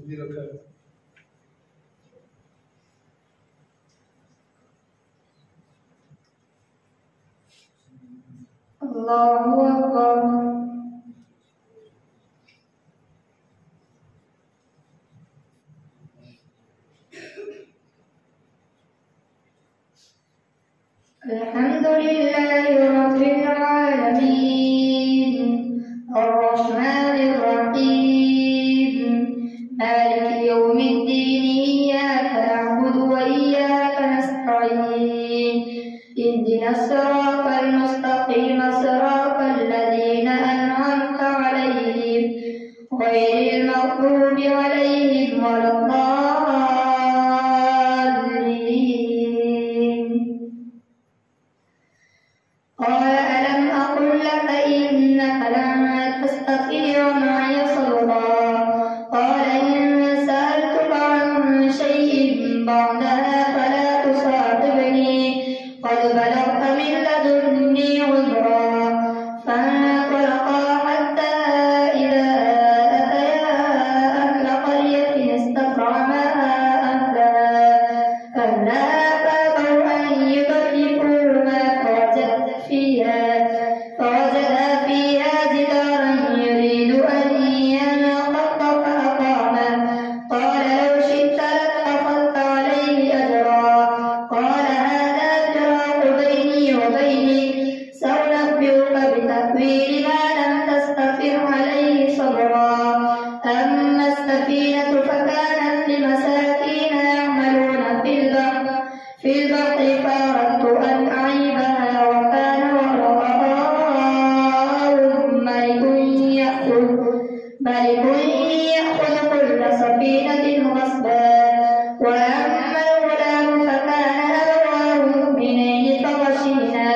بركاته. الله أكبر. الحمد لله رب العالمين الرحمن الرحيم مالك يوم الدين إياك نعبد وإياك نستعين اهدنا الصراط المستقيم صراط الذين أنعمت عليهم غير المغضوب عليهم ولا الضالين. قال ألم أقل لك إنك لن تستطيع معي صبرا قال إن سألتك عن شيء بعدها فلا تصاحبني قد بلغت من لدني عذرا. فانطلقا حتى إذا أتيا أهل قرية استطعما أهلها فأبوا أن يضيفوهما فوجدا فيها جدارا يريد أن ينقض فأقامه قال لو شئت لاتخذت عليه أجرا قال هذا فراق بيني وبينك سأنبئك بتأويل ما لم تستطع عليه صبرا. أما السفينة فكانت لمساكين يعملون في البحر فأردت أن أعيبها وكان وراءهم ملك يأخذ كل سفينة غصبا. وأما الغلام فكان أبواه مؤمنين فخشينا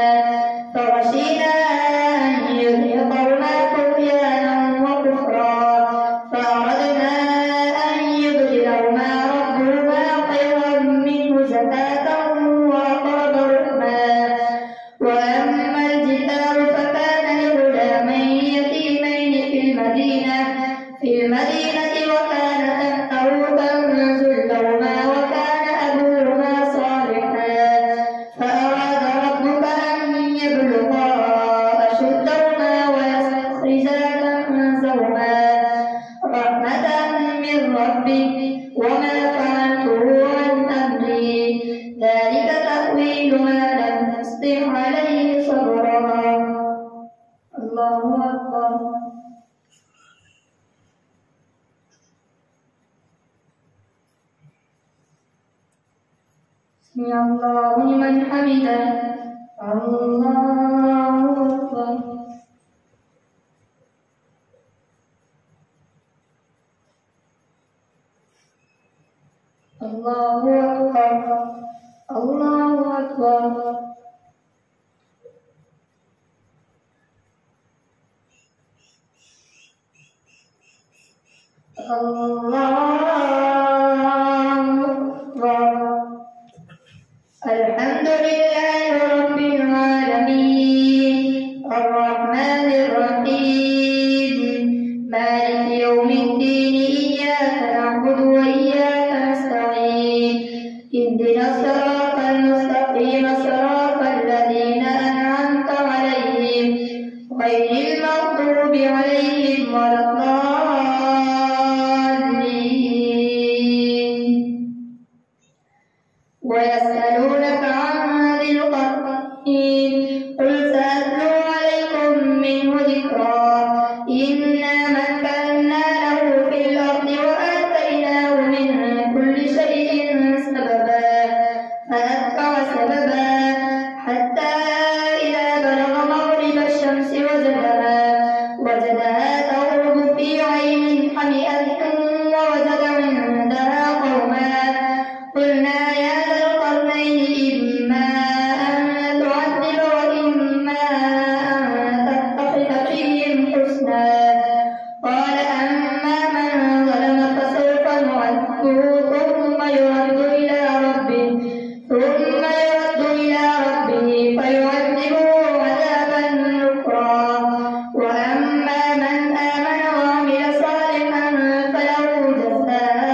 أن يرهقهما طغيانا وكفرا فأردنا أن يبدلهما ربهما خيرا منه زكاة وأقرب رحما. وأما الجدار فكان لغلامين يتيمين في المدينة وكان تحته كنز لهما وكان أبوهما صالحا فأراد ربك أن يبلغا أشدهما ويستخرجا كنزهما رحمة من ربك وما فعلته عن أمري ذلك تأويل ما لم تستطع عليه صبرا. الله أكبر. سمع الله لمن حمده. الله أكبر. الله أكبر. الله أكبر. الحمد لله رب العالمين الرحمن الرحيم مالك يوم الدين إياك نعبد وإياك نستعين اهدنا الصراط المستقيم صراط الذين أنعمت عليهم غير المغضوب عليهم ولا الضالين. ويسألونك عن ذي القرنين قل سأتلو عليكم منه ذكرا إنا مكنا له في الأرض وآتيناه من كل شيء سببا فأتبع سببا حتى إذا بلغ مغرب الشمس وجدها تغرب في عين حمئة ووجد عندها قوما قلنا يا ذا القرنين إما أن تعذب وإما أن تتخذ فيهم حسنا قال أما من ظلم فسوف نعذبه ثم يرد إلى ربه فيعذبه عذابا نكرا. وأما من آمن وعمل صالحا فله جزاء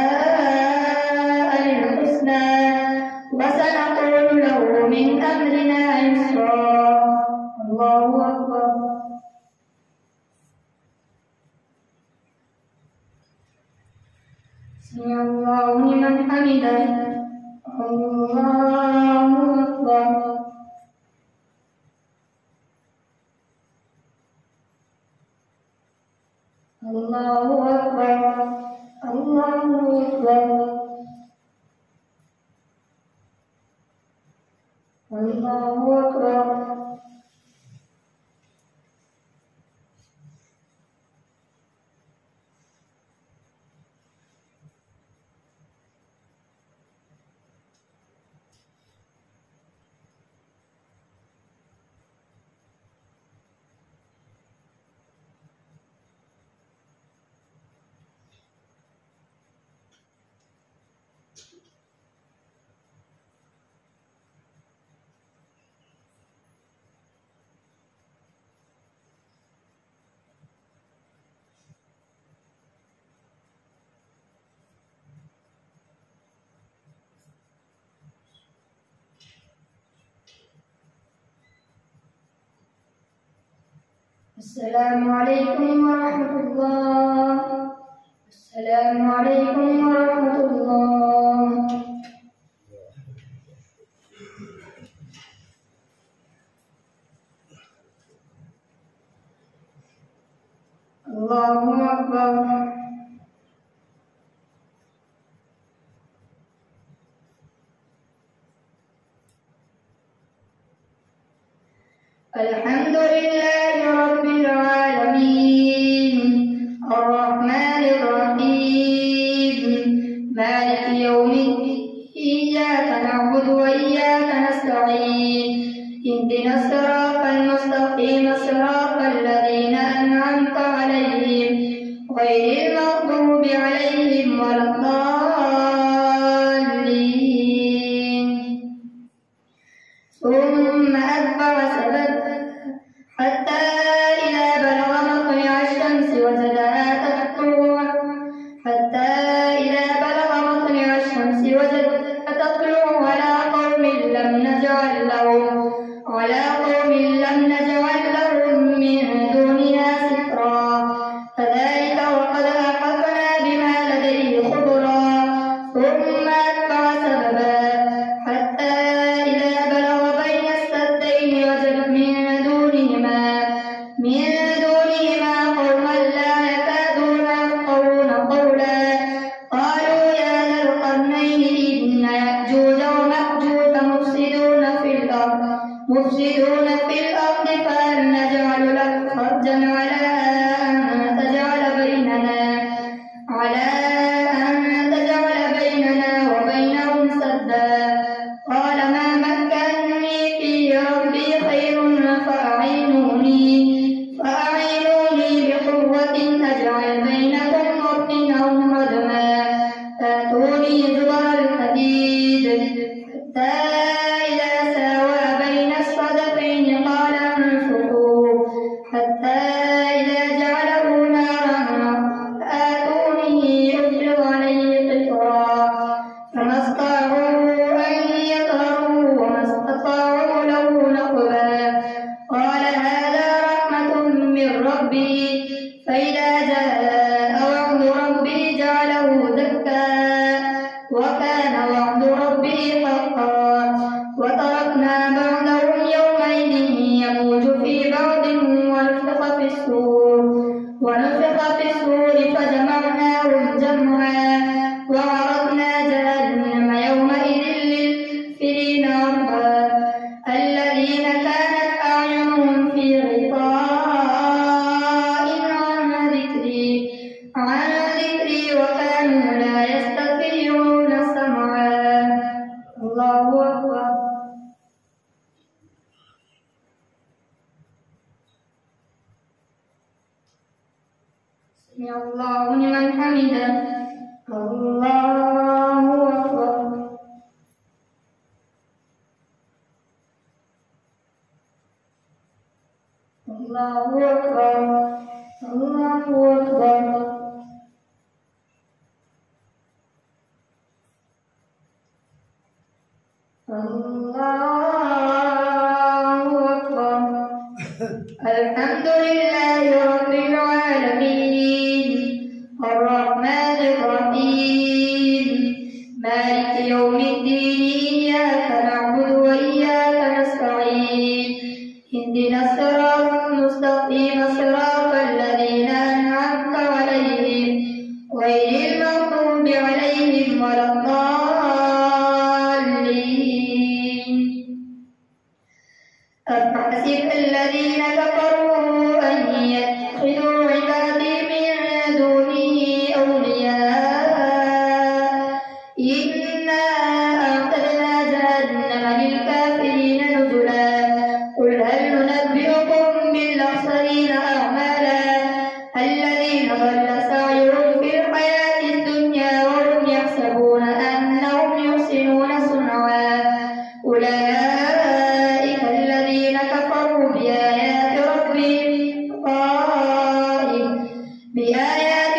حمده. الله أكبر. الله أكبر. الله أكبر. الله أكبر. السلام عليكم ورحمة الله. السلام عليكم ورحمة الله. الله أكبر. الحمد لله رب العالمين الرحمن الرحيم مالك يوم الدين إياك نعبد وإياك نستعين اهدنا الصراط المستقيم صراط الذين أنعمت عليهم غير المغضوب عليهم ولا الضالين. ثم أتبع سبب حتى إذا بلغ مطلع الشمس وجدها تطلع على قوم لم نجعل لهم من دونها سترا كذلك وقد أحطنا بما لديه خبرا. ثم أتبع سببا حتى إذا بلغ بين السدين وجد من دونهما قوما لا يكادون يفقهون قولا. قالوا يا ذا القرنين إن يأجوج ومأجوج مفسدون في الأرض فهل نجعل لك خرجا على أن تجعل بيننا وبينهم سدا. قال ما مكنني فيه ربي خير فأعينوني بقوة أجعل بينكم وبينهم ردما. آتوني زبر الحديد حتى إذا ساوى بين الصدفين قال انفخوا حتى إذا جعله نارا آتوني أفرغ عليه قطرا. فما استطاعوا أن يظهروا وما استطاعوا له نقبا. قال هذا رحمة من ربي فإذا جاء وعد ربي جعله دكا وكان وعد ربي حقا. وتركنا بعضهم يومئذ يموج في بعض ونفخ في الصور فجمعناهم جمعا وعرضنا جهنم يومئذ للكافرين عرضا. الذين كانت أعينهم في غطاء عن ذكري وكانوا لا يستطيعون سمعا. الله أكبر. سمع الله لمن حمده. الله أكبر. الله أكبر. الله أكبر. الله أكبر. الحمد لله رب العالمين الرحمن الرحيم مالك إياك نعبد وإياك نستعين اهدنا الصراط المستقيم صراط الذين أنعمت عليهم غير المغضوب عليهم ولا الضالين. أفحسب الذين كفروا أن يتخذوا عبادي من دونه أولياء إنا أعتدنا جهنم للكافرين نزلا. قل هل ننبئكم بالأخسرين أعمالا الذين ضل سعيهم في الحياة الدنيا وهم يحسبون أنهم يحسنون صنعا أولئك الذين كفروا بآيات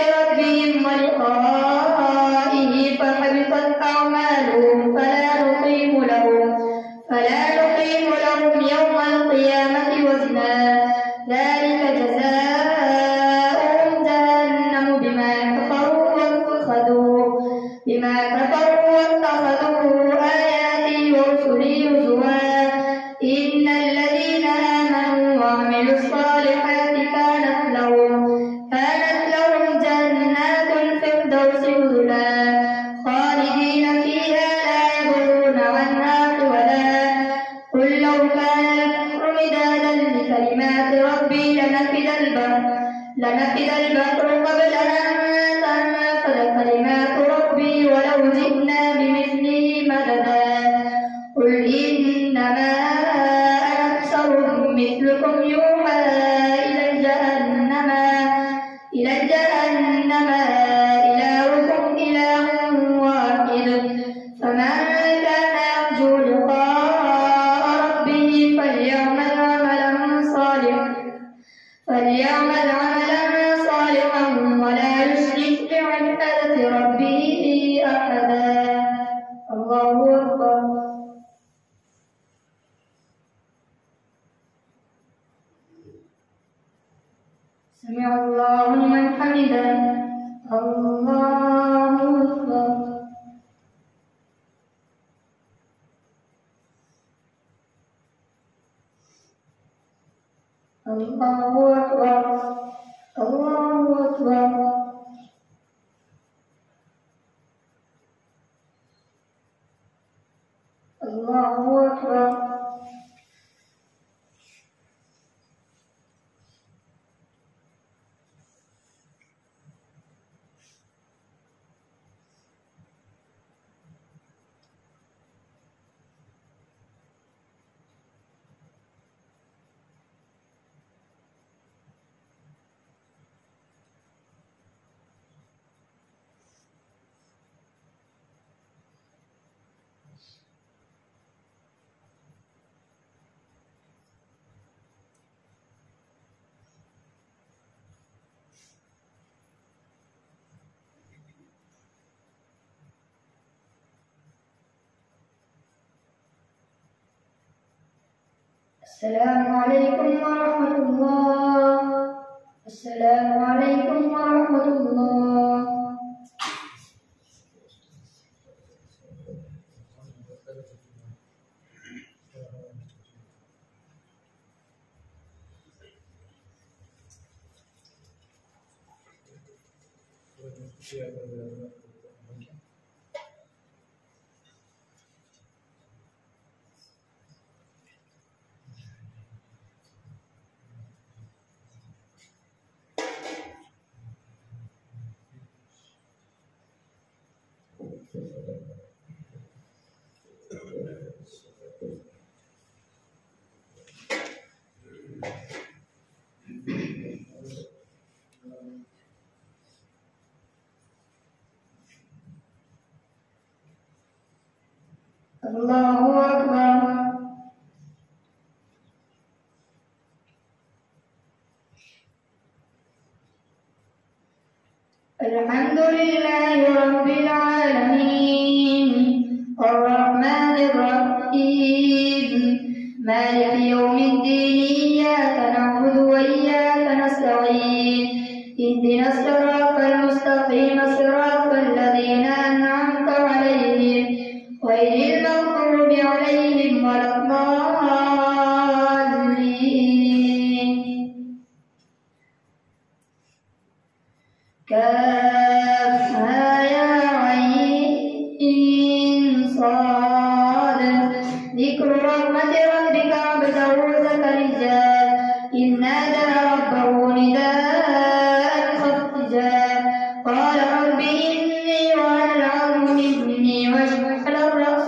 ربهم ولقائه فحبطت أعمالهم فلا نقيم لهم يوم القيامة وزنا. ذلك جزاؤهم جهنم بما كفروا واتخذوا آياتي ورسلي هزوا. إن الذين آمنوا وعملوا الصالحات كانت لهم جنات الفردوس نزلا خالدين فيها لا يبغون عنها حولا. قل لو كان البحر مدادا لكلمات ربي لنفد البحر قبل أن تنفد كلمات ربي ولو جئنا بمثله مددا. قل إنما أنا بشر مثلكم يوحى إلي أنما إلهكم إله واحد. فمن كان يرجو لقاء ربه فليعمل عملا صالحا ولا يشرك بعبادة ربه أحدا. الله أكبر. سمع الله لمن حمده. الله أكبر. الله أكبر. الله أكبر. الله أكبر. السلام عليكم ورحمة الله. السلام عليكم ورحمة الله. الله أكبر. الحمد لله رب العالمين الرحمن الرحيم مالك يوم الدين إياك نعبد وإياك نستعين اهدنا الصراط المستقيم صراط الذين أنعمت عليهم غير المغضوب عليهم ولا الضالين. كافها يا عين صاد. ذكر رحمة ربك عبده زكريا إذ نادى ربه نداء خفيا قال رب إني وهن العظم مني واشتعل الرأس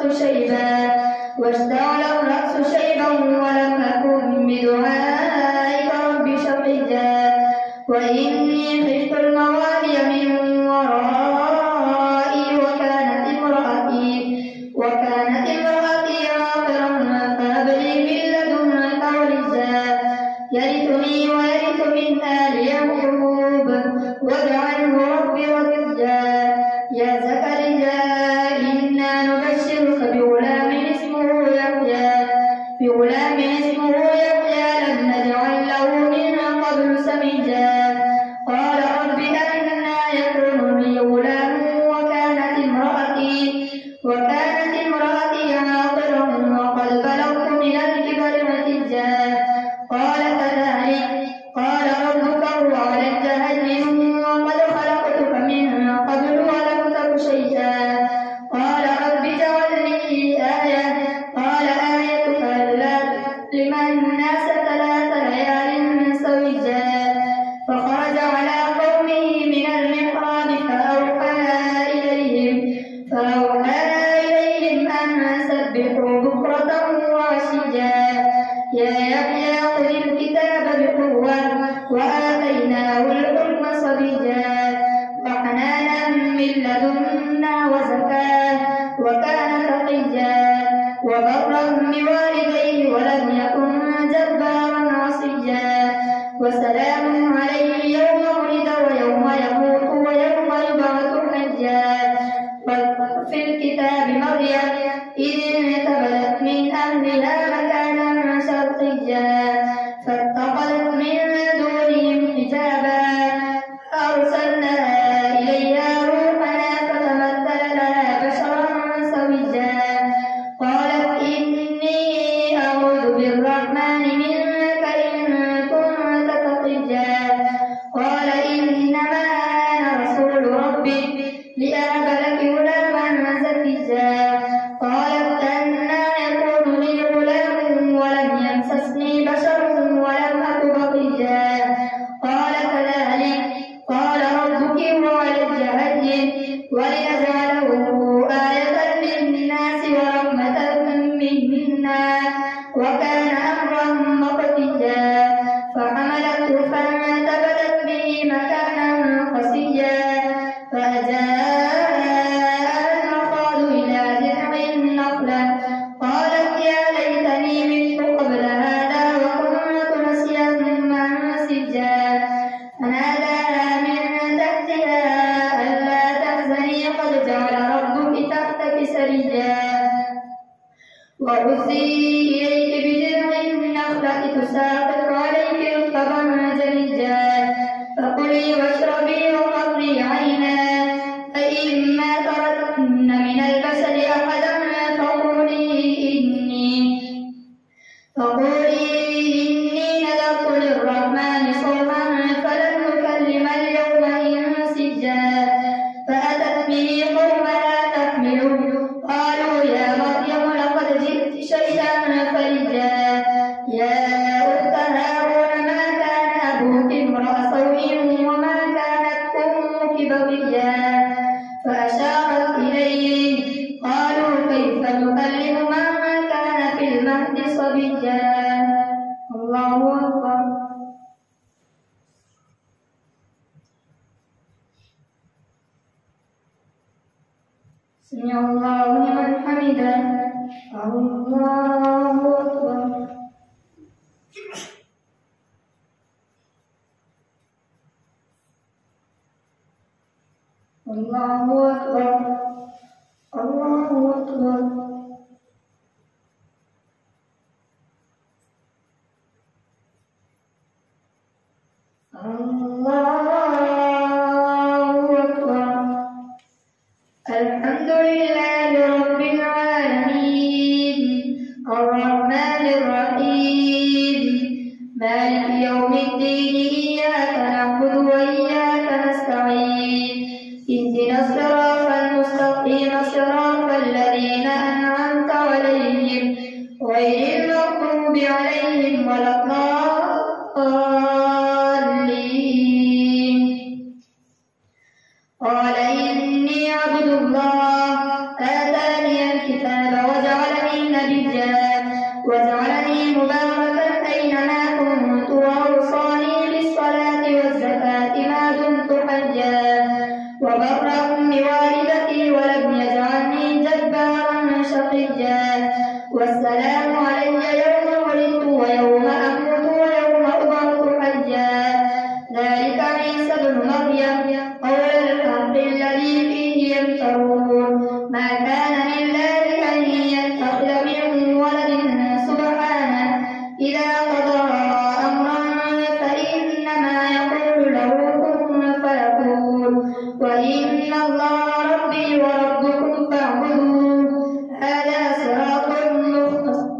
شيبا ولم أكن بدعائك رب شقيا وإني خفت الموالي من ورائي وكانت امرأتي عاقرا فهب لي من لدنك وليا يرثني ويرث من آل يعقوب واجعله رب رضيا. يا زكريا إنا نبشرك بغلام اسمه يحيى لم نجعل له من قبل سميا قال رب أنى يكون لي غلام وكانت امرأتي عاقرا وقد بلغت من الكبر عتيا قال كذلك قال ربك هو علي هين وقد خلقتك من قبل ولم تك شيئا قال رب اجعل لي آية قال آيتك ألا تكلم الناس 3 ليال سويا فخرج على قومه من المحراب فأوحى إليهم أن سبحوا بكرة وعشيا يا يحيى خذ الكتاب بقوة وآتيناه الحكم صبيا وحنانا من لدنا وزكاة وكان تقيا وبرا بوالديه ولم يكن جبارا عصيا وسلام عليه يوم ولد ويوم يموت ويوم يبعث حيا واذكر في الكتاب مريم إذ انتبذت من أهلها مكانا شرقيا فاتخذت من دونهم حجابا فأرسلنا إليها روحنا فتمثل لها بشرا سويا قالت إني أعوذ بالرحمن منك إن كنت تقيا قال إنما أنا رسول ربك لأهب لك غلاما زكيا قالت أنى يكون لي غلام ولم يمسسني بشر ولم أك بغيا قال كذلك قال ربك هو علي هين ولنجعله آية للناس ورحمة منا وكان أمرا مقضيا فحملته فانتبذت به مكانا قصيا فأجاءها المخاض إلى جذع النخلة قالت يا ليتني مت قبل هذا وكنت نسيا منسيا فناداها من تحتها ألا تحزني قد جعل ربك تحتك سريا وهزي إليك بجذع النخلة تساقط عليك رطبا جنيا فكلي واشربي وقري عينا فإما تركن من البشر أحدا فقولي إني نذرت للرحمن صوما فلن نكلم اليوم إنسيا فأتت به قومها تحمله قالوا يا مريم لقد جئت شيئا فريا يا أخت هارون ما كان أبوك امرأ سوء وما كانت أمك بغيا فأشارت إليه قالوا كيف نكلم من كان في المهد صبيا. الله أكبر. سمع الله لمن حمده. الله أكبر. الله أكبر. الله أكبر. الله أكبر. الحمد لله رب العالمين حجا والسلام علي يوم ولدت ويوم أموت ويوم أبعث حجا ذلك عيسى ابن مريم قول الحق الذي فيه يمترون ما كان لله أن يتخذ من ولد سبحانه إذا قضى أمرا فإنما يقول له كن فيكون وإن الله ربي وربكم فاعبدوه هذا صراط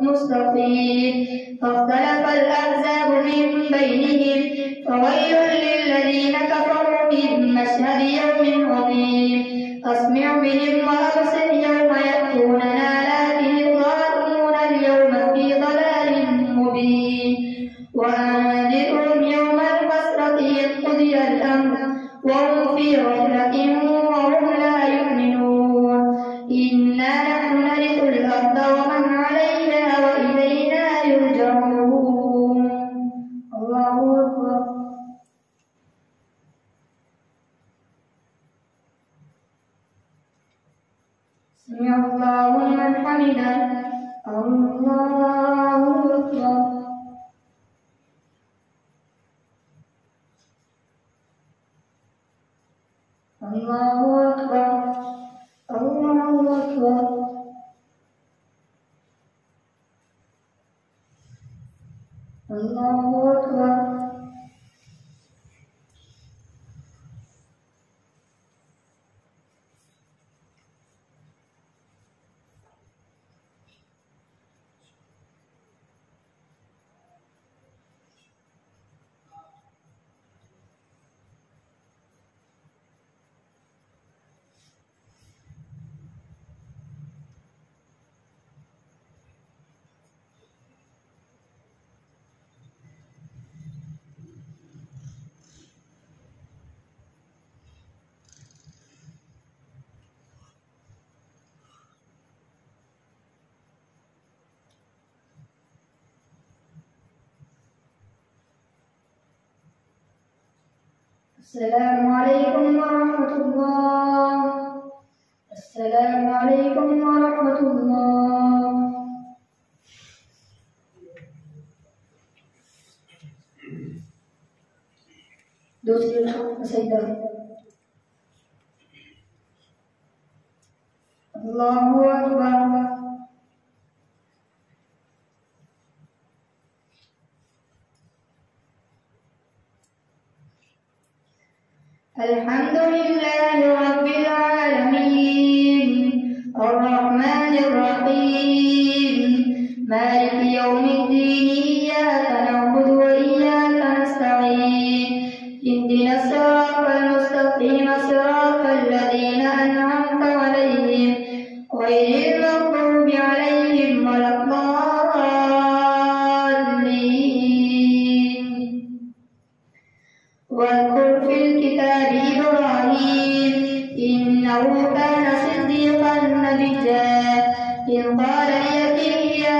مستقيم فاختلف الأحزاب من بينهم فويل للذين كفروا من مشهد يوم عظيم أسمع بهم وأبصر يوم يأتوننا لكن الظالمون اليوم في ضلال مبين وأنذرهم يوم الحسرة إذ قضي الأمر وهم في غفلة وهم لا يؤمنون إنا نحن نرث الأرض ومن عليها وإلينا يرجعون الله أكبر سمع الله لمن حمده الله أكبر الله أكبر الله أكبر الله أكبر السلام عليكم ورحمة الله السلام عليكم ورحمة الله دوسري الحق سيدا الله أكبر الحمد لله رب العالمين الرحمن الرحيم مالك يوم الدين إياك نعبد وإياك نستعين اهدنا الصراط المستقيم صراط الذين أنعمت عليهم غير المغضوب عليهم ولا الضالين واذكر في الكتاب إبراهيم إنه كان صديقا نبيا إذ قال لأبيه يا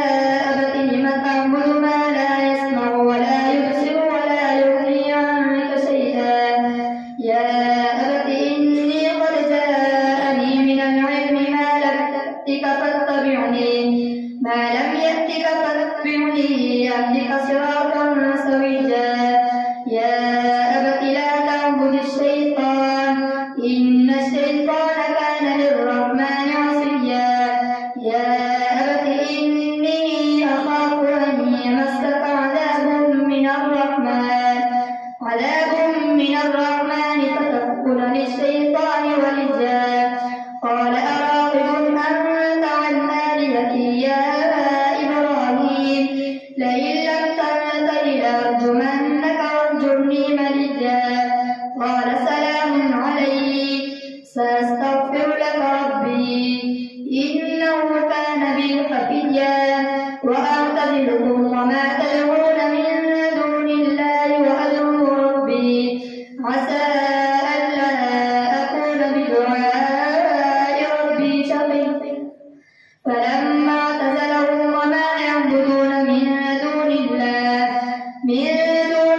أبت لم تعبد ما لا يسمع ولا يبصر ولا يغني عنك شيئا يا أبت إني قد جاءني من العلم ما لم يأتك فاتبعني يهدك صراطا سويا يا أبت لا تعبد الشيطان إن الشيطان كان للرحمن عصيا يا أبت إني أخاف أن يمسك عذاب من الرحمن فتكون للشيطان وليا قال أراغب أنت عن آلهتي يا إبراهيم لئن لم تنته لأرجمنك واهجرني مليا قال سلام عليك سأستغفر لك ربي إنه كان بي حفيا وأعتزلكم وما تدعون من دون الله وأدعو ربي عسى ألا أكون بدعاء ربي شقيا فلما اعتزلهم وما يعبدون من دون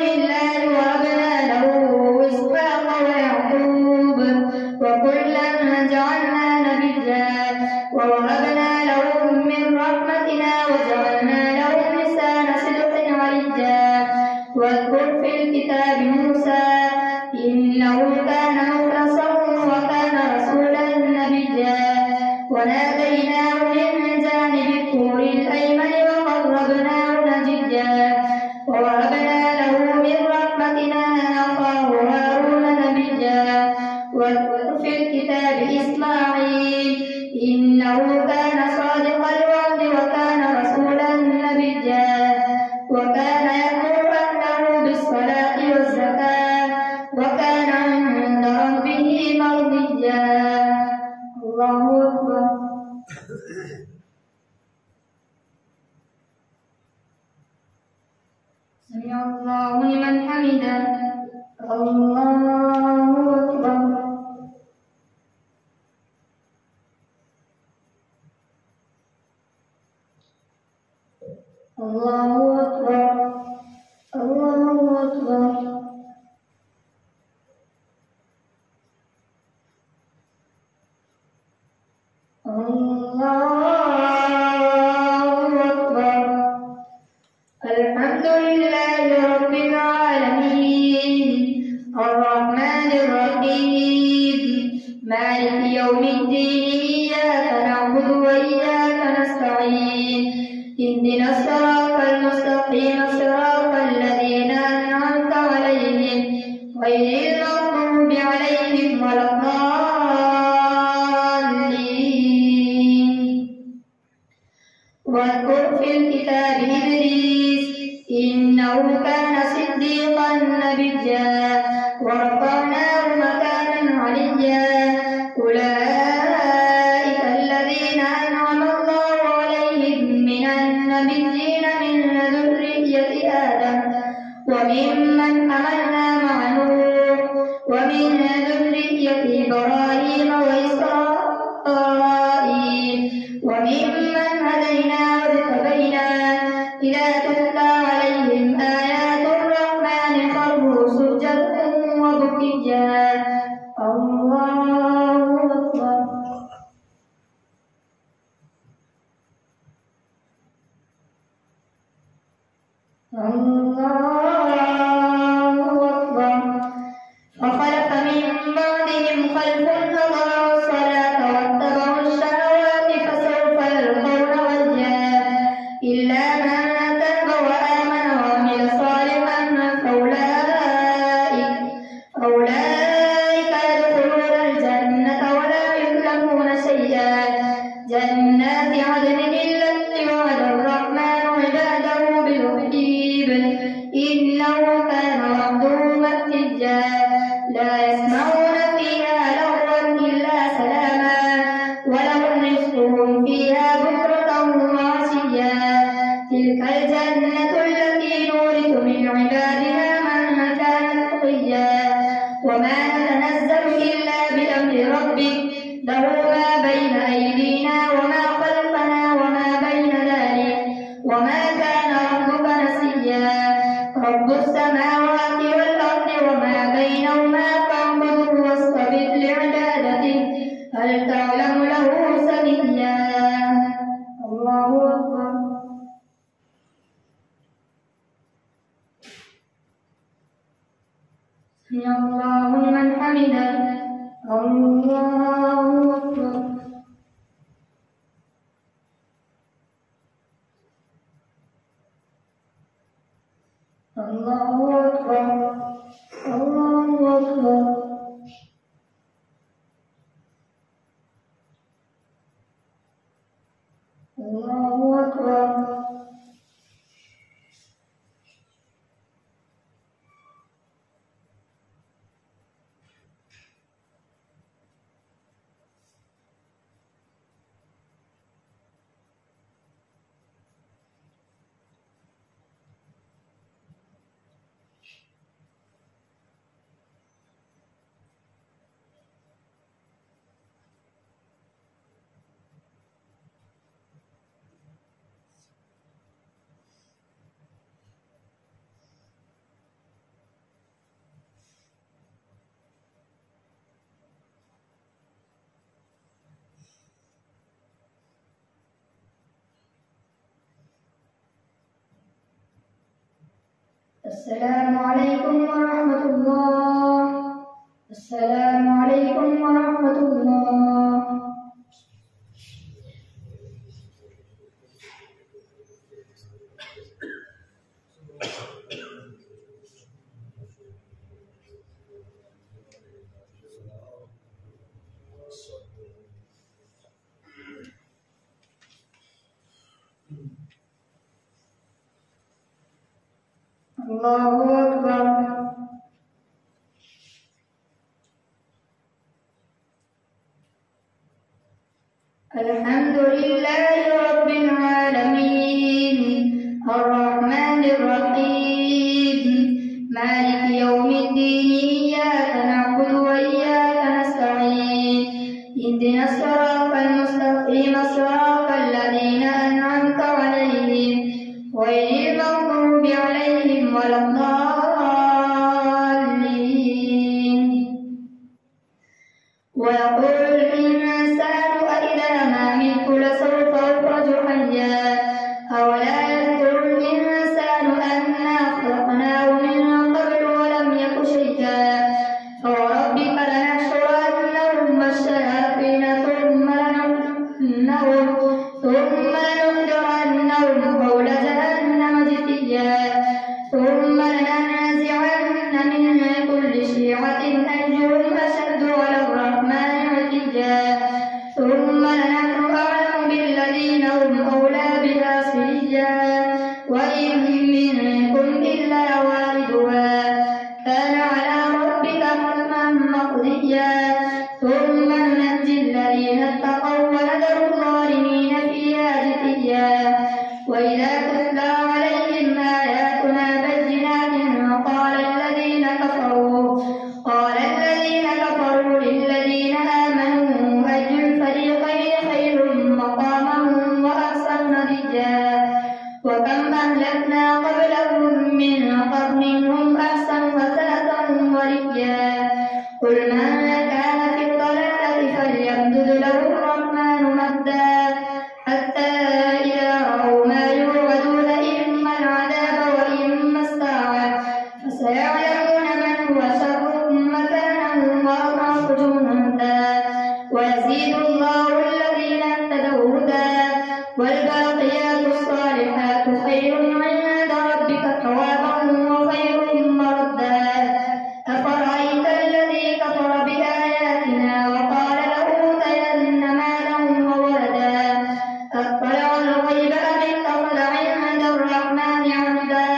الله وهبنا له إسحاق ويعقوب وكلا جعلنا نبيا ووهبنا لهم من لمن حمده. الله أكبر. الله أكبر. الله أكبر. الله أكبر. الحمد لله رب العالمين الرحمن الرحيم مالك يوم الدين إياك نعبد وإياك نستعين اهدنا الصراط المستقيم صراط الذين أنعمت عليهم غير المغضوب عليهم ولا الضالين. واذكر في الكتاب إدريس إنه كان صديقا نبيا ورفعناه مكانا عليا. أولئك الذين أنعم الله عليهم من النبيين من ذرية آدم وممن حملنا مع نوح ومن ذرية إبراهيم وإسرائيل وممن هدينا واجتبينا. إذا تتلى عليهم آيات الرحمن خروا سجدا وبكيا. الله أكبر. الله أكبر. فخلف من بعدهم خلف أضاعوا الصلاة واتبعوا الشهوات فسوف يلقون غيا. إلا من تاب وآمن وعمل صالحا فأولئك يدخلون الجنة ولا يظلمون شيئا. جنات عدن التي وعد الرحمن عباده بالغيب إنه كان وعده مأتيا. لا يسمعون فيها لغوا إلا سلاما ولهم رزقهم فيها بكرة وعشيا. تلك الجنة التي نورث من عبادنا من كان تقيا. وما نتنزل إلا بأمر ربك له ما بين أيدينا وما خلفنا وما بين ذلك وما كان ربك نسيا. رب السماوات والأرض وما بينهما فاعبده واصطبر لعبادته هل تعلم له سميا. الله أكبر. سمع الله لمن حمده. الله أكبر. الله أكبر. الله أكبر. الله أكبر. السلام عليكم ورحمة الله. السلام عليكم ورحمة الله. الله أكبر. الحمد لله رب العالمين الرحمن الرحيم غير المغضوب عليهم ولا الضالين. ويقول الإنسان أإذا ما مت لسوف أخرج حيا أولا يذكر الإنسان أنا خلقناه من قبل ولم يك شيئا فوربك لنحشرنهم والشياطين ثم لنحضرنهم حول جهنم جثيا ثم لننزعن من كل شيعة أيهم أشد على الرحمن عتيا ثم لنحن أعلم بالذين هم أولى بها صليا وإن منكم إلا واردها كان على ربك حتما مقضيا ثم ننجي الذين اتقوا ونذر الظالمين فيها جثيا. وإذا تتلى عليهم آياتنا بينات قال الذين كفروا للذين آمنوا أي الفريقين خير مقاما وأحسن نديا وكم أهلكنا قبلهم من قرن هم أحسن أثاثا ورئيا. قل من كان في الضلالة فليمدد له الرحمن مدا حتى إذا رأوا ما يوعدون إما العذاب وإما الساعة فسيعلمون من هو شر مكانا وأضعف جندا ويزيد الله الذين اهتدوا هدى والباقيات الصالحات خير عند ربك ثوابا وخير مردا. أفرأيت الذي كفر بآياتنا وقال لأوتين مالا وولدا أطلع الغيب أم اتخذ عند الرحمن عهدا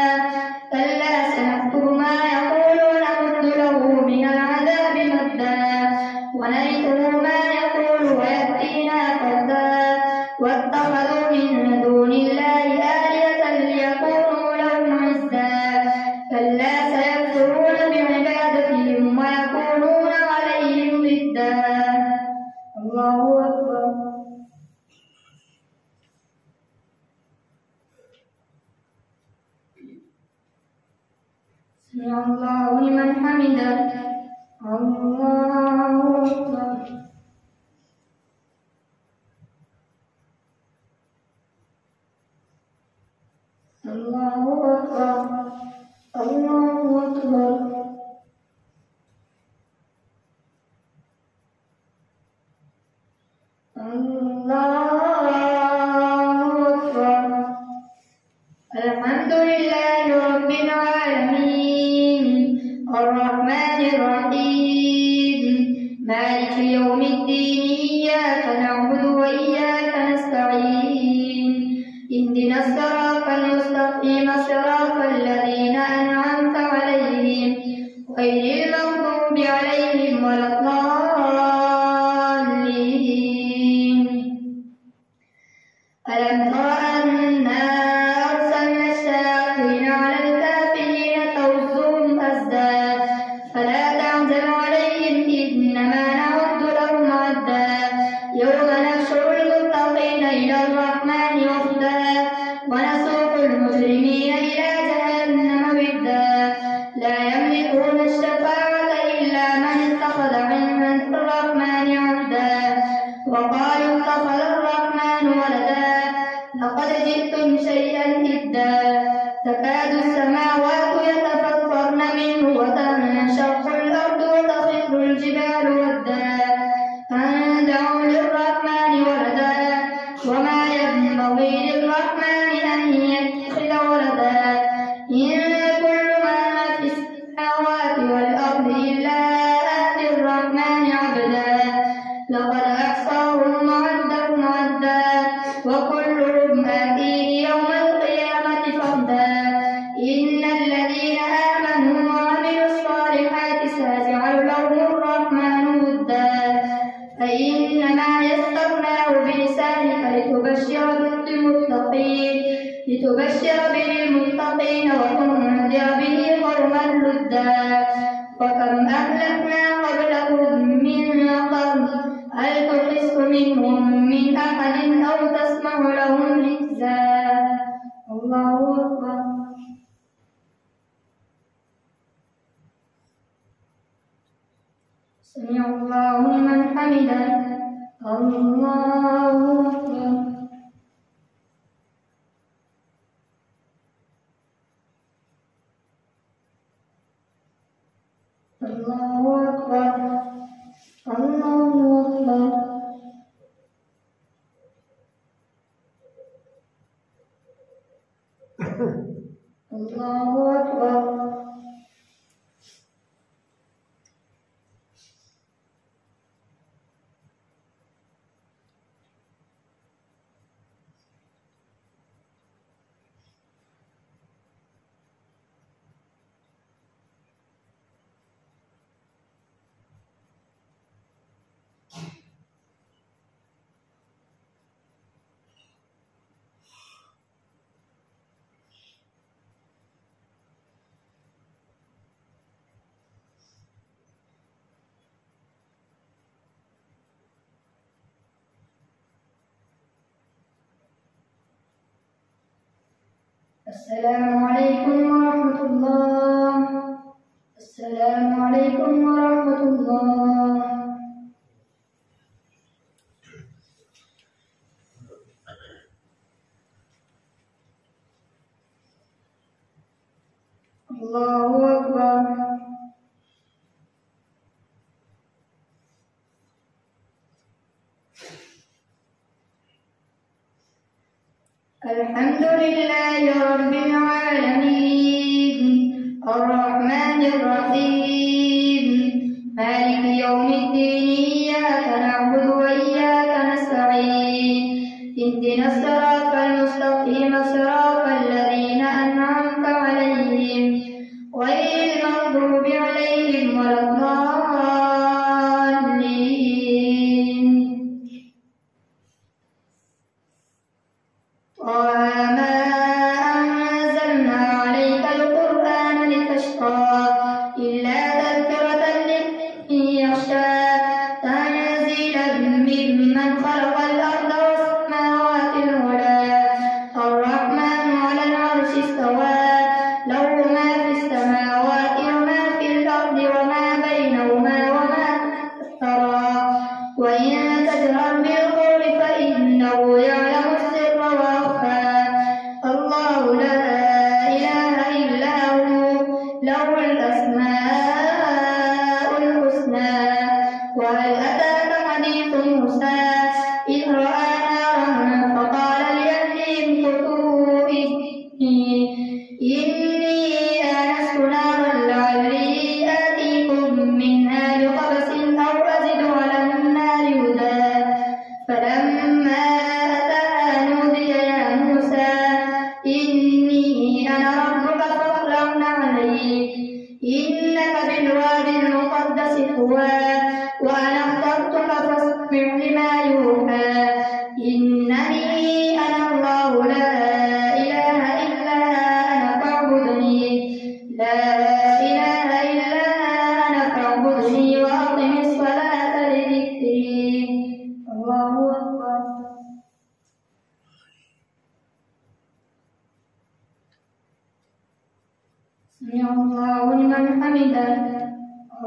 كلا سنكتب ما يقول ونمد له من العذاب مدا ونرثه ما يقول ويأتينا فردا واتخذوا من دون الله آلهة ليكونوا لهم عزا كلا سيكفرون بعبادتهم ويكونون عليهم ضدا. الله أكبر. سمع الله لمن حمده. الله أكبر. الله أكبر. الله أكبر. الله أكبر. الحمد لله رب العالمين الرحمن الرحيم مالك يوم الدين إياك نعبد وإياك نستعين اهدنا الصراط المستقيم صراط الذين أنعمت عليهم غير المغضوب عليهم ولا الضالين. ألم تر أنا أرسلنا الشياطين على الكافرين تؤزهم أزا فلا تعجل عليهم إنما نعد لهم عدا يوم نحشر المتقين إلى الرحمن وفدا ونسوق المجرمين إلى جهنم ودا لا يملكون الشفاعة إلا من اتخذ عند الرحمن عهدا وقالوا اتخذ الرحمن ولدا لقد جئتم شيئا إدا تكاد السماوات يتفطرن منه وتنشق الأرض وتخر الجبال هدا أن دعوا للرحمن ولدا وما ينبغي للرحمن أن يتخذ ولدا إن كل من في السماوات والأرض إلا آتي الرحمن عبدا لقد أحصاهم وعدهم عدا وكلهم آتيه يوم القيامة فردا. إن الذين آمنوا وعملوا الصالحات سيجعل لهم الرحمن ودا فإنما يسرناه بلسانك لتبشر به المتقين وتنذر به قوما لدا وكم أهلكنا قبلهم من قرن هل تحس منهم من أحد أو تسمع لهم ركزا. الله سمع الله لمن حمده. الله أكبر. الله أكبر. الله أكبر. الله أكبر. السلام عليكم ورحمة الله. السلام عليكم ورحمة الله. الله أكبر. الحمد لله رب العالمين الرحمن الرحيم مالك يوم الدين إياك نعبد وإياك نستعين اهدنا الصراط المستقيم صراط الذين أنعمت عليهم غير المغضوب عليهم ولا الضالين. وما أنزلنا عليك القرآن لتشقى إلا تذكرة لمن يخشى تنزيلا ممن خلق الأرض والسماوات العلى الرحمن على العرش استوى له ما في السماوات وما في الأرض وما بينهما وما تحت وإن تجهر بالقول فإنه يعلم السر وأخفى. الله لا إله إلا هو له الأسماء الحسنى. وهل أتاك حديث موسى إذ رأى نارا فقال لأهلهم كثوا إني آنست نارا لعلي آتيكم منها بقبس أو أجد على النار هدى. فلما أتاها نودي يا موسى إني أنا ربك فاخلع عليك إنك بالوادي المقدس طوى وأنا اخترتك فاستمع لما يوحى. إنني أنا الله لا إله إلا أنا فاعبدني. لا إله إلا أنا فاعبدني وأقم الصلاة لذكري. الله أكبر. سمع الله لمن حمده.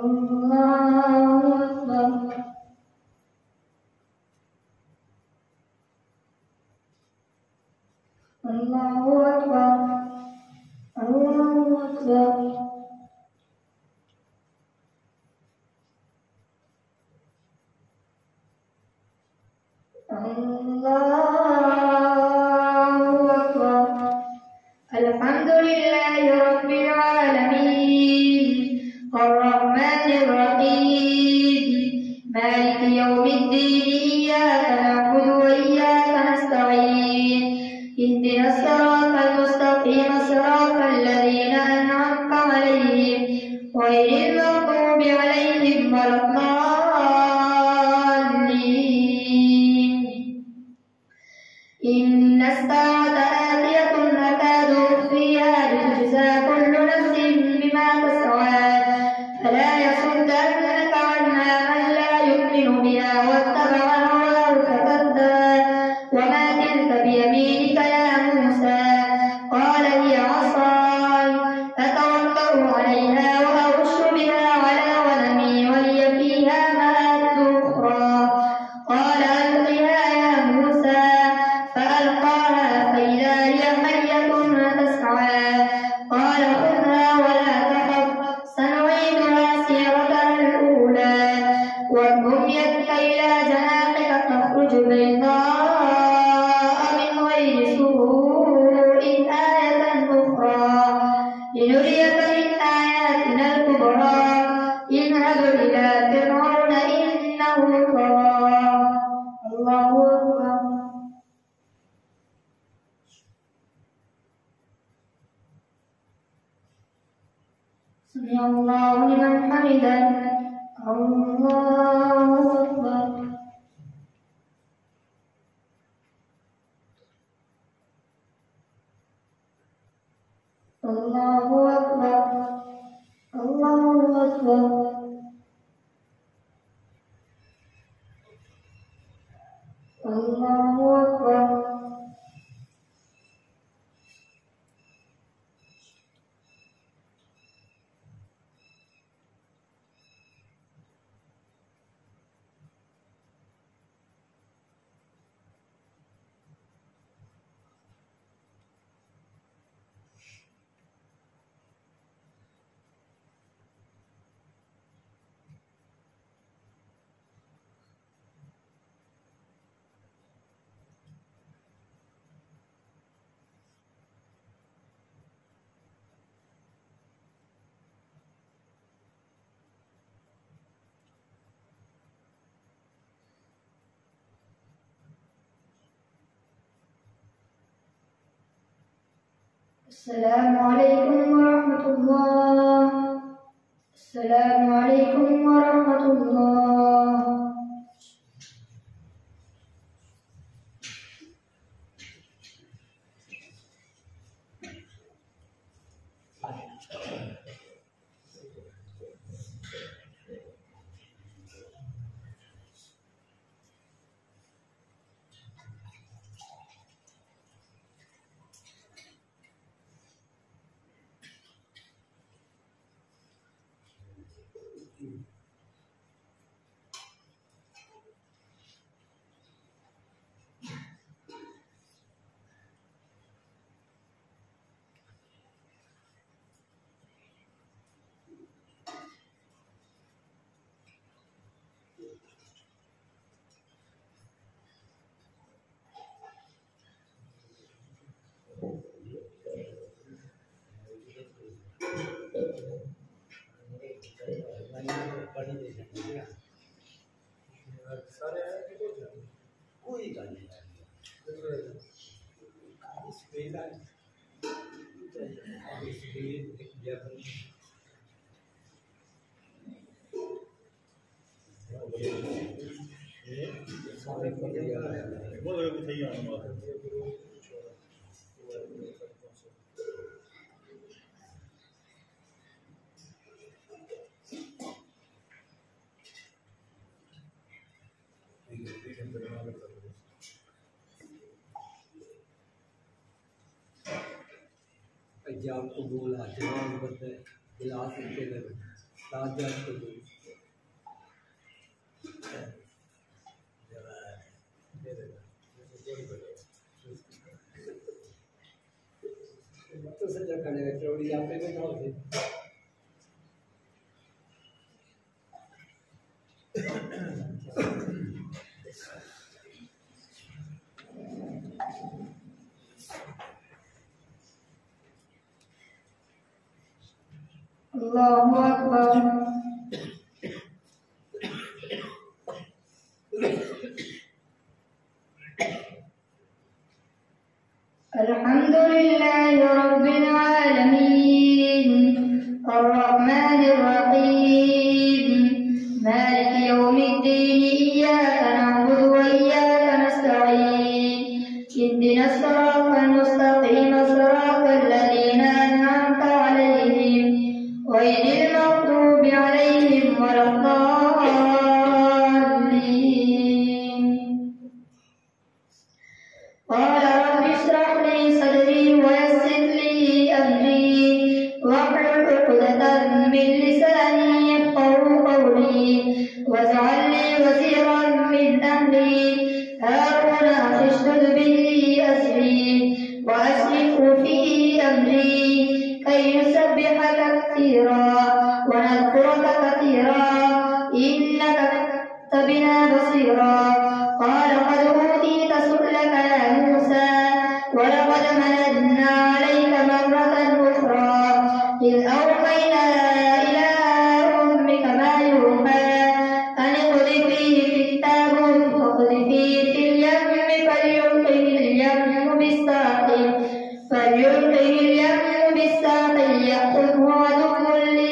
الله أكبر. الله أكبر. الله أكبر. الله أكبر. الحمد لله رب العالمين الرحمن الرحيم مالك يوم الدين إياك نعبد وإياك نستعين اهدنا الصراط المستقيم صراط الذين أنعمت عليهم غير المغضوب عليهم ولا الضالين. إن الساعة آتية أكاد أخفيها لتجزى كل نفس بما تسعى فلا يصدنك عنها من لا يؤمن بها واتبع هواه فتردى. وما تلك بيمينك يا موسى قال هي عصاي أتوكأ عليها وأهش سمع الله لمن حمده. الله أكبر. الله أكبر. الله أكبر. الله أكبر. السلام عليكم ورحمة الله. السلام عليكم ورحمة الله. अज्जाब कबूल जवान बरते गिलास के लगे ताजा कबूल तो सजा करने चौड़ी आपे में ना होती الله أكبر. الحمد لله رب العالمين الرحمن الرحيم مالك يوم الدين إياك نعبد وإياك نستعين اهدنا الصراط المستقيم صراط الذين أنعمت عليهم غير المغضوب عليهم ولا الضالين. قال رب اشرح لي صدري ويسر لي أمري واحلل عقدة من لساني يفقهوا قولي واجعل لي وزيرا من أهلي هارون أخي اشدد به أزري وأشركه في أمري كي نسبحك كثيرا ونذكرك كثيرا إنك كنت بنا بصيرا. قال قد أوتيت سؤلك يا موسى ولقد مننا عليك مرة أخرى إذ أوحينا إلى أمك ما يوحى أن اقذفيه في التابوت فاقذفيه في اليم فليلقه اليم بالساحل يأخذه عدو لي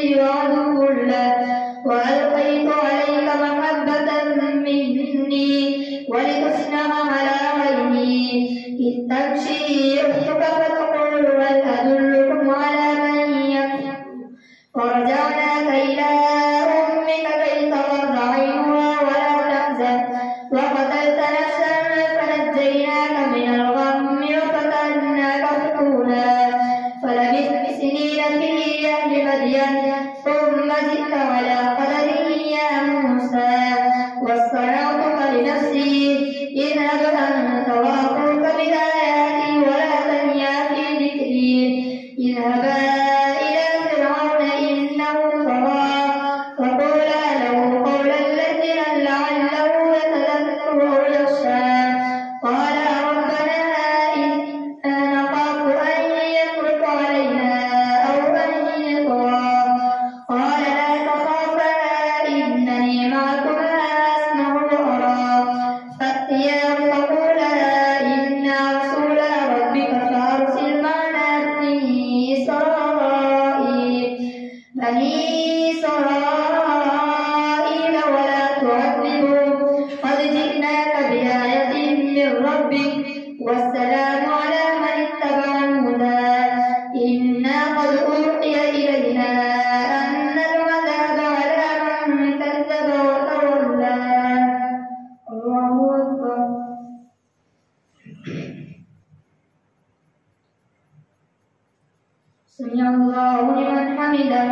سمع الله لمن حمده.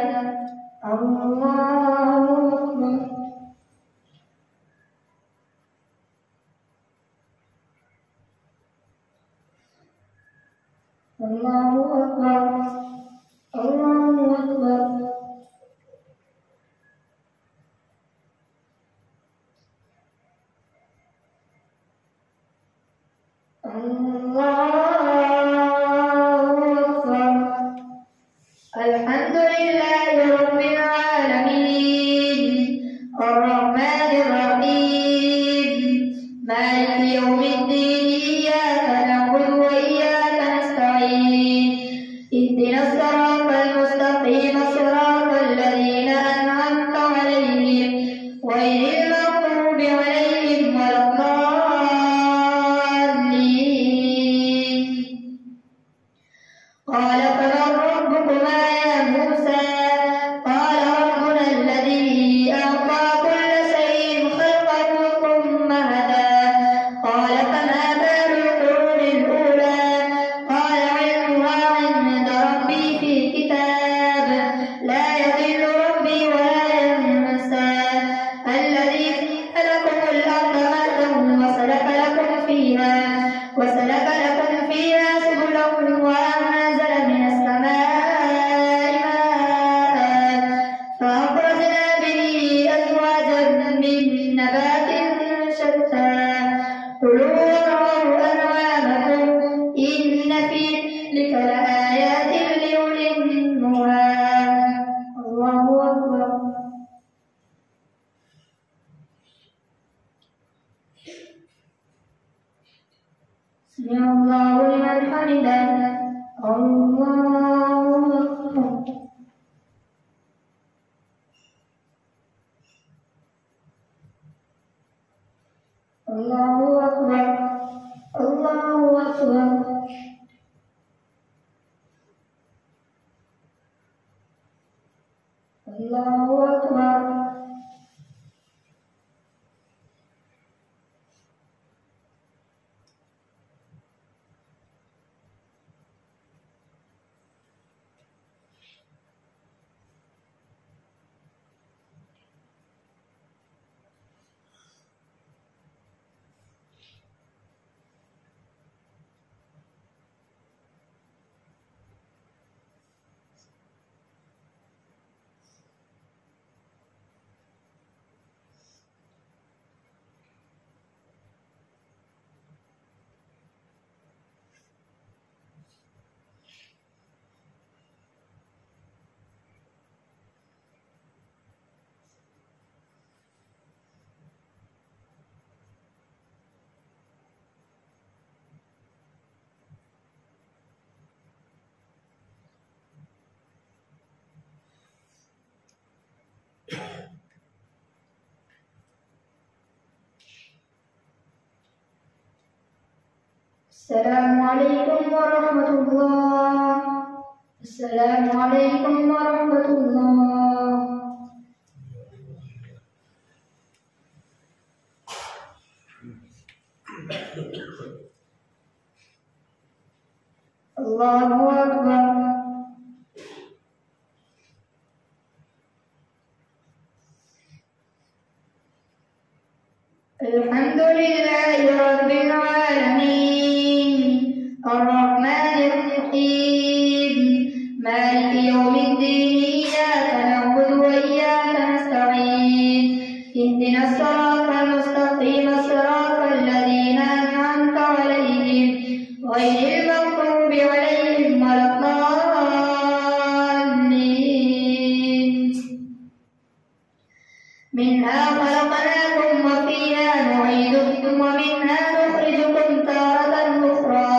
الله أكبر. الله أكبر. الله أكبر. الحمد لله رب العالمين الرحمن الرحيم مالك يوم الدين إياك نعبد وإياك نستعين اهدنا الصراط المستقيم صراط الذين أنعمت عليهم غير المغضوب عليهم ولا الضالين. قال فمن ربكما يا موسى؟ قال ربنا الذي أعطى كل شيء خلقه ثم هدى. قال فما بال القرون الأولى؟ قال علمها عند ربي في كتاب لا يضل ربي ولا ينسى. الذي خلقكم الأرض مهدا وسلك لكم فيها سبلا وأنزل من السماء ماء فأخرجنا به أزواجا من نبات شتى كلوا وارعوا أنعامكم إن في ذلك لآيات لأولي النهى. الله أكبر. سمع الله لمن حمده. الله أكبر. الله أكبر. الله أكبر. الله أكبر. السلام عليكم ورحمة الله. السلام عليكم ورحمة الله. الله أكبر. الحمد لله رب العالمين الرحمن الرحيم مالك يوم الدين إياك نعبد وإياك نستعين اهدنا الصراط المستقيم صراط الذين أنعمت عليهم غير المغضوب عليهم ولا الضالين. منها خلقناكم وفيها نعيدكم ومنها نخرجكم تارة أخرى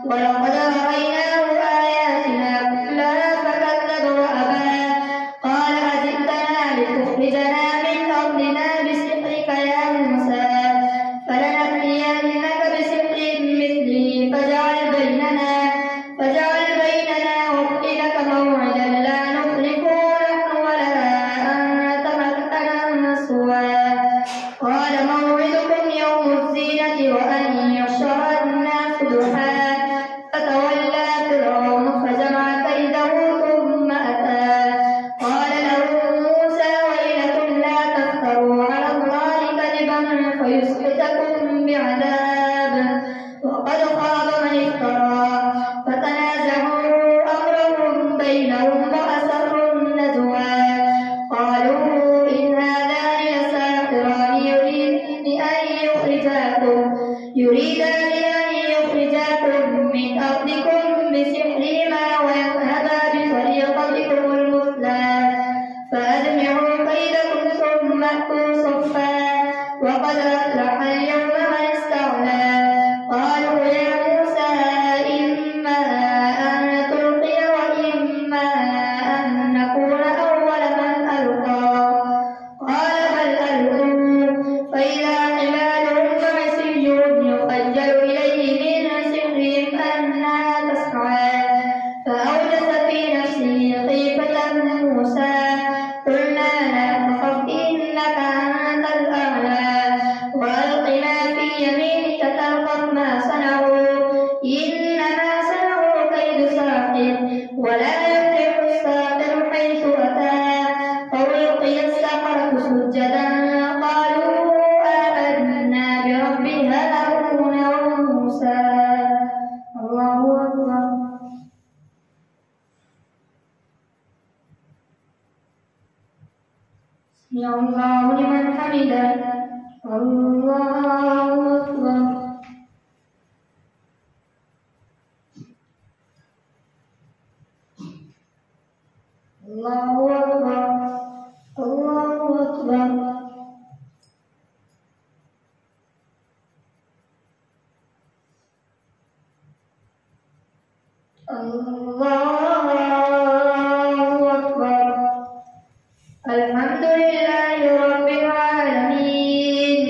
ولقد أريناه آياتنا كلها فكذب وأبى. قال أجئتنا لتخرجنا من أرضنا بسحرك يا موسى فلنأتينك بسحر مثله فاجعل بيننا وبينك موعدا لا نخلفه نحن ولا أنت مكانا سوى. قال موعدكم يوم الزينة وأن يحشر الناس ضحى فتولى بسحرهما ويذهبا بطريقتكم المثلى فأجمعوا كيدكم ثم أتوا صفا وقد أفلح اليوم من استعلى قالوا يا موسى إما أن تلقي وإما أن نكون أول من ألقى قال بل ألقوا فإذا حبالهم وعصيهم يخيل إليه من سحرهم أنها تسعى فأوجس في نفسه خيفة موسى قلنا لا تخف إنك أنت الأعلى وألق ما في يمينك تلقف ما صنعوا إنما صنعوا كيد ساحر ولا يفلح الساحر حيث أتى فألقي السحرة سجدا قالوا آمنا برب هارون وموسى الله أكبر. سمع الله لمن حمده الله أكبر. الله أكبر الله أكبر. الله أكبر. الحمد لله رب العالمين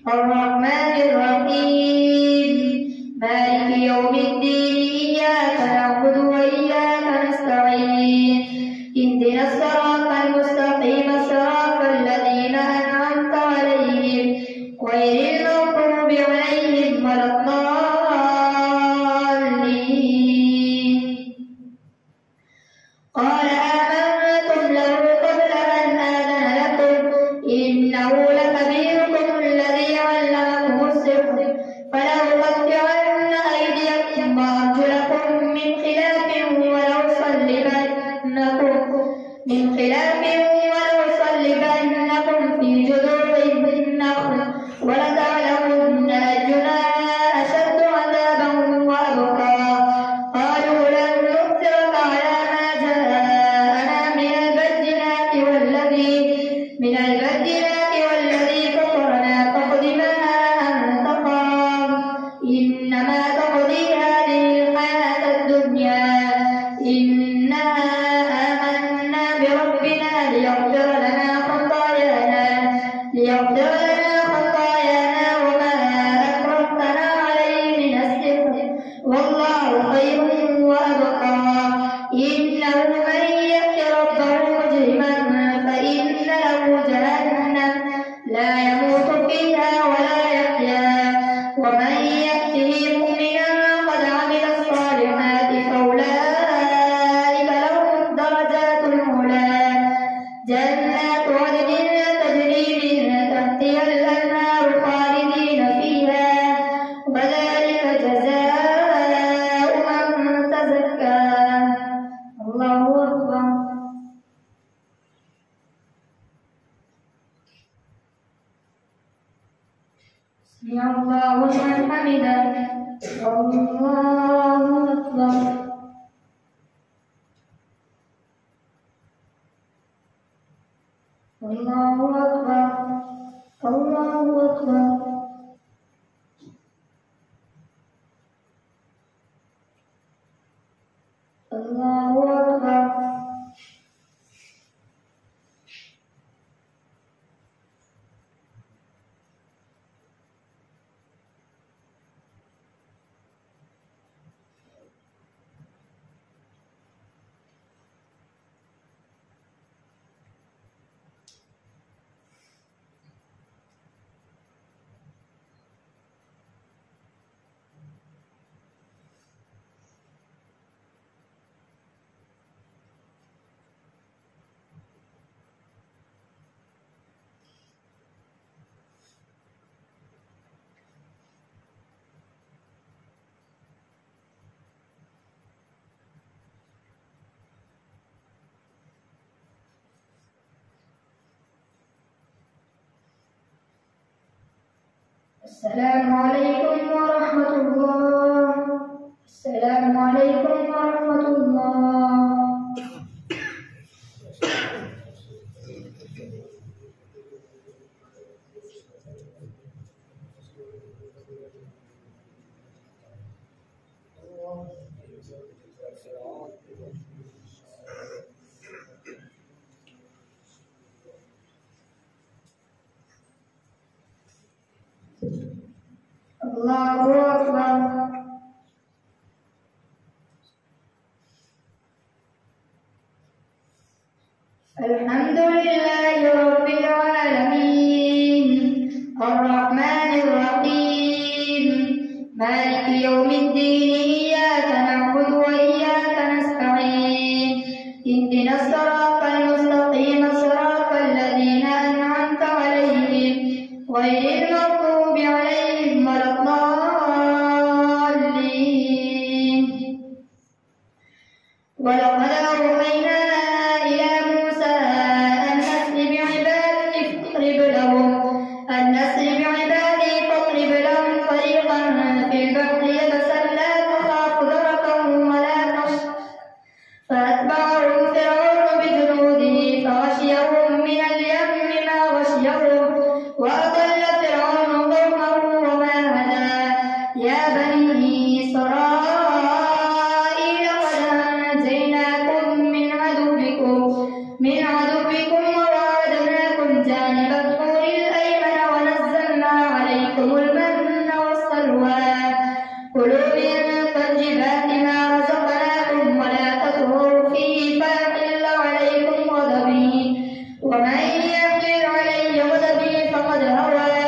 الرحمن الرحيم مالك يوم الدين إياك نعبد وإياك نستعين اهدنا الصراط المستقيم صراط الذين أنعمت عليهم غير المغضوب عليهم ولا الضالين. قال آمنتم له قبل أن آذن لكم إنه لكبيركم الذي علمكم السحر فلأقطعن أيديكم وأرجلكم من خلاف ولأصلبنكم في جذوع النخل ولتعلمن أينا أشد عذابا وأبقى. قالوا لن نؤثرك على ما جاءنا من البينات والذي فطرنا فاقض ما أنت قاض إنما تقضي هذه الحياة الدنيا إنا آمنا بربنا ليغفر لنا خطايانا وما أكرهتنا عليه من السحر والله خير وأبقى. إنه من يأت ربه مجرما فإن له جهنم لا يموت فيها ولا يحيا ومن يأته مؤمنا قد عمل الصالحات فأولئك لهم الدرجات العلى جنات عدن تجري من تحتها الأنهار خالدين فيها وذلك جزاء من تزكى. الله أكبر. سمع الله لمن حمده الله أكبر. الله أكبر الله أكبر. الله أكبر. السلام عليكم ورحمة الله. السلام عليكم ورحمة الله. الله أكبر. الحمد لله رب العالمين الرحمن الرحيم مالك يوم الدين إياك نعبد وإياك نستعين اهدنا الصراط المستقيم صراط الذين أنعمت عليهم غير المغضوب عليهم ولا الضالين. ولقد أوحينا إلى موسى أن أسر بعبادي فاضرب لهم طريقا في البحر يبسا لا تخاف دركا ولا تخشى فأتبعهم فرعون بجنوده فغشيهم من اليم ما غشيهم وأضل فرعون قومه وما هدى. يا بني إسرائيل قد أنجيناكم من عدوكم وواعدناكم جانب الطور الأيمن ونزلنا عليكم المن والسلوى. كلوا من طيبات ما رزقناكم ولا تطغوا فيه فيحل عليكم غضبي ومن يحلل علي غضبي فقد هوى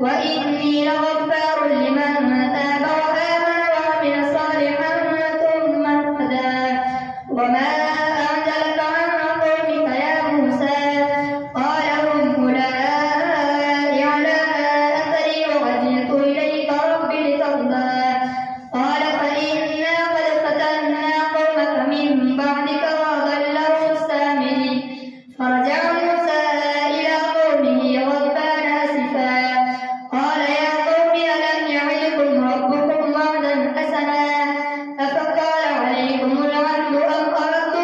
وإني لغفار لمن تاب وآمن وعمل صالحا ثم اهتدى. وما أعجلك عن قومك يا موسى قال هم أولئك على أثري وعجلت إليك رب لترضى. قال فإنا قد فتنا قومك من بعدك وأضلهم السامري. فرجع موسى إلى قومه غضبان آسفا قال يا قوم ألم يعدكم ربكم وعدا حسنا أفطال عليكم العهد أم أردتم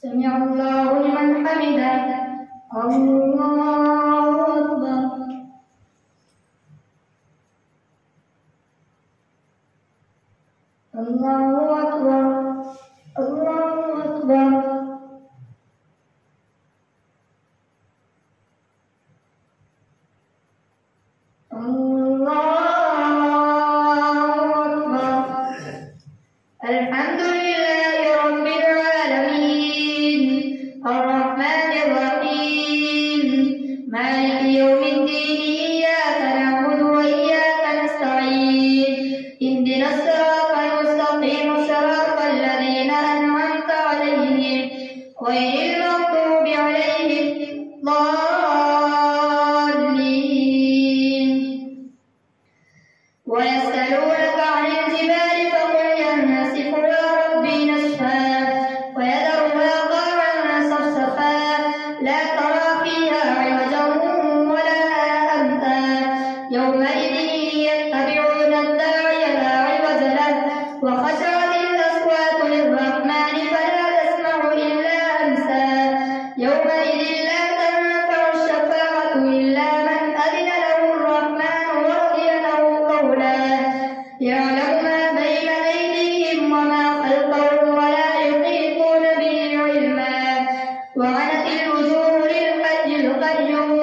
سمع الله لمن حمده. الله أكبر. الله أكبر. الله أكبر. الحمد لله رب العالمين الرحمن الرحيم مالك يوم الدين إياك نعبد وإياك نستعين اهدنا الصراط المستقيم صراط الذين أنعمت عليهم غير المغضوب عليهم الضالين. ويسألونك عن الجبال فقل ينسفها ربي نسفا فيذرها قاعا صفصفا لا ترى فيها عوجا ولا أمتا يومئذ يتبعون الداعي لا عوج له وخشعت الأصوات للرحمن فلا تسمع إلا همسا يومئذ لا تنفع الشفاعة إلا من أذن له الرحمن ورضي له قولا يعلم ما بين أيديهم وما خلفهم ولا يحيطون به علما وعنت الوجوه للحي القيوم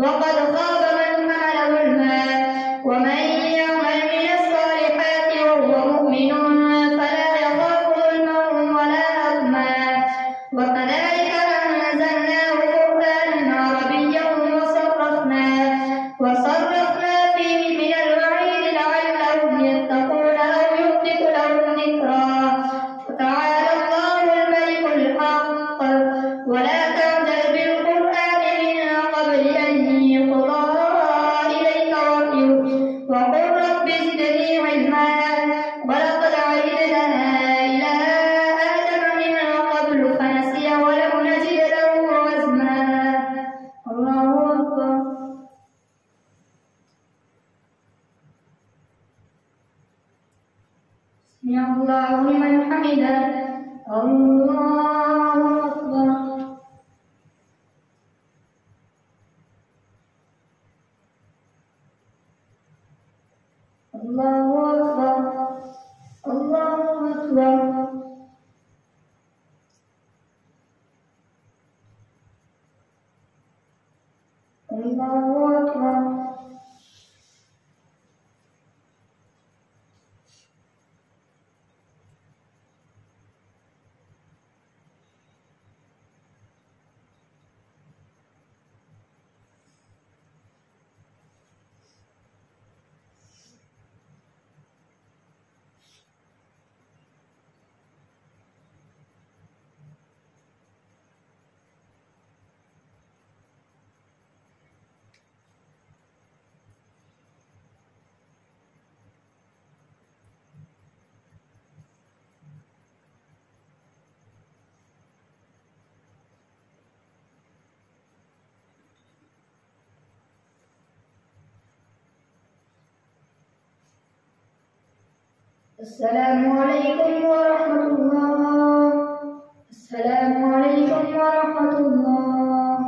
وقد خاب من حمل ظلما ومن يعمل من الصالحات وهو مؤمن فلا يخاف ظلما ولا هضما وكذلك أنزلناه قرآنا عربيا وصرفنا فيه من الوعيد لعلهم يتقون أو يحدث لهم ذكرا فتعالى الله الملك الحق ولا تعجل بالقرآن من قبل أن يقضى إليك وحيه وقل رب زدني علما ولقد عهدنا إلى آدم من قبل فنسي ولم نجد له عزما. الله أكبر. سمع الله لمن حمده. الله أكبر. الله أكبر. الله أكبر. الله أكبر. السلام عليكم ورحمة الله. السلام عليكم ورحمة الله.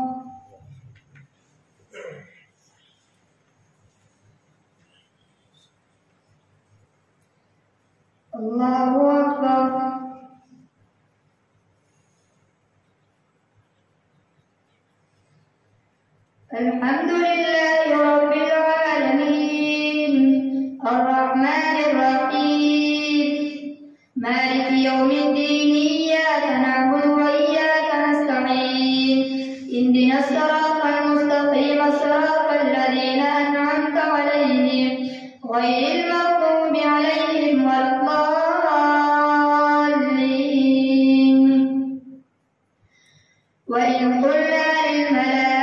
الله أكبر. الحمد لله رب العالمين الرحمن الرحيم مالك يوم الدين إياك نعبد وإياك نستعين اهدنا الصراط المستقيم صراط الذين أنعمت عليهم غير المغضوب عليهم ولا الضالين. وإذ قلنا للملائكة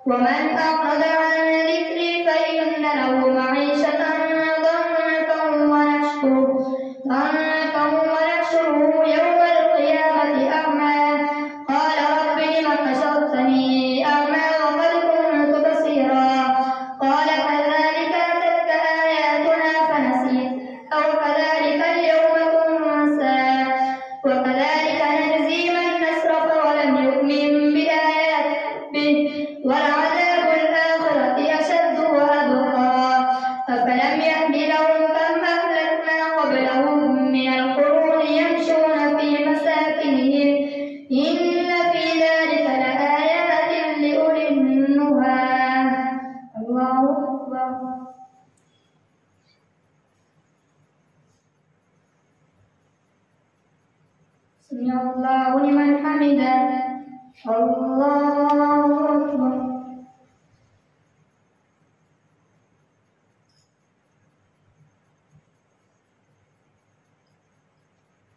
ومن أعرض عن ذكري فإن له معيشة ضنكا ونحشره يوم القيامة أعمى قال رب لم حشرتني أعمى وقد كنت بصيرا قال كذلك أتتك آياتنا فنسيتها وكذلك اليوم تنسى وكذلك نجزي من أسرف ولم يؤمن بآيات ربه ولعذاب الآخرة أشد وأبقى أفلم يهد لهم كم أهلكنا قبلهم من القرون يمشون في مساكنهم إن في ذلك لآيات لأولي النهى الله أكبر سمع الله لمن حمده الله أكبر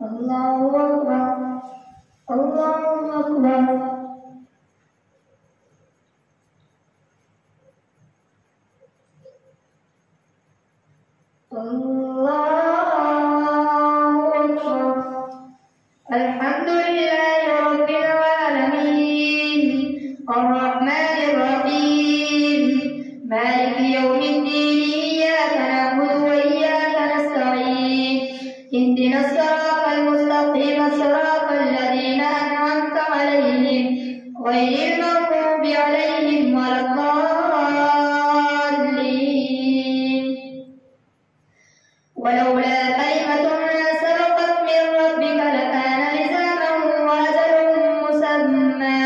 الله أكبر الله أكبر الله أكبر الحمد لله رب العالمين الرحمن الرحيم مالك يوم الدين إياك نعبد وإياك نستعين اهدنا الصراط المستقيم صراط الذين أنعمت عليهم غير المغضوب عليهم ولا الضالين ولولا كلمة سبقت من ربك لكان لزاما وأجل مسمى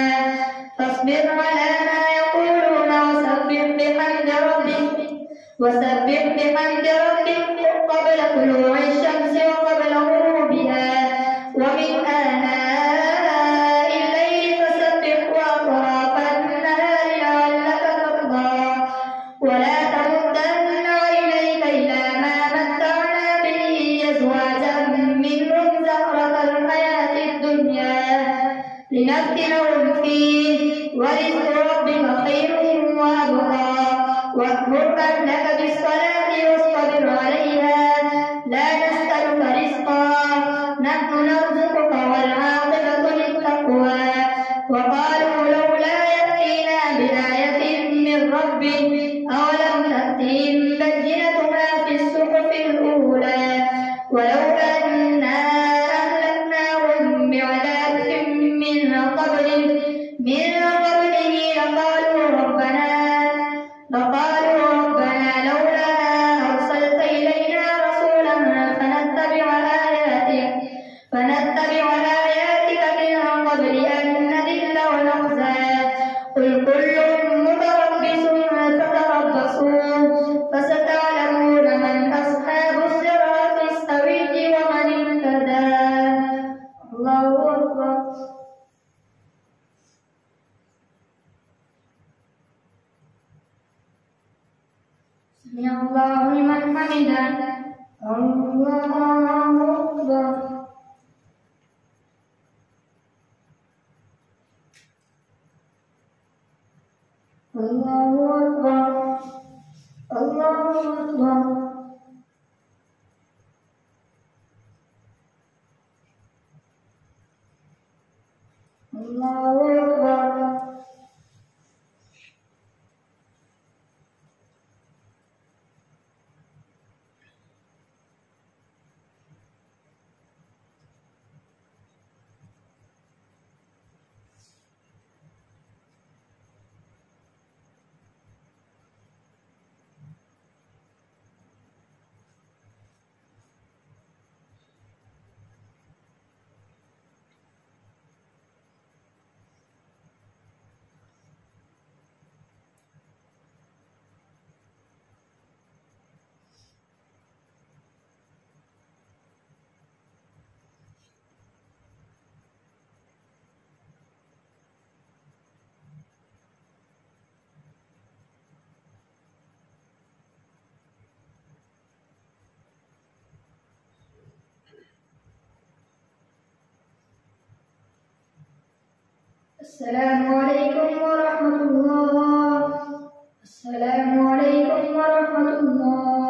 فاصبر على ما يقولون وسبح بحمد ربك قبل طلوع الشمس وقبل غروبها ومن آناء الليل فسبح وأطراف النهار لعلك ترضى ولا تمدن عينيك إلى ما متعنا به أزواجا منهم زهرة الحياة الدنيا لنفتنهم فيه ورزق ربك خير وأبقى وأمر أهلك بالصلاة واصطبر عليها لا نسألك رزقا نحن نرزقك والعاقبة للتقوى وقالوا لولا يأتينا بآية من ربه أولم تأتهم بينة ما في الصحف الأولى ولو أنا أهلكناهم بعذاب من قبله لقالوا ربنا لولا أرسلت إلينا رسولا فنتبع آياتك من قبل أن نذل ونخزى قل كل متربص فتربصوا فستعلمون من أصحاب الصراط السوي ومن اهتدى الله أكبر سمع الله لمن حمده الله أكبر الله أكبر الله أكبر الله أكبر السلام عليكم ورحمة الله. السلام عليكم ورحمة الله.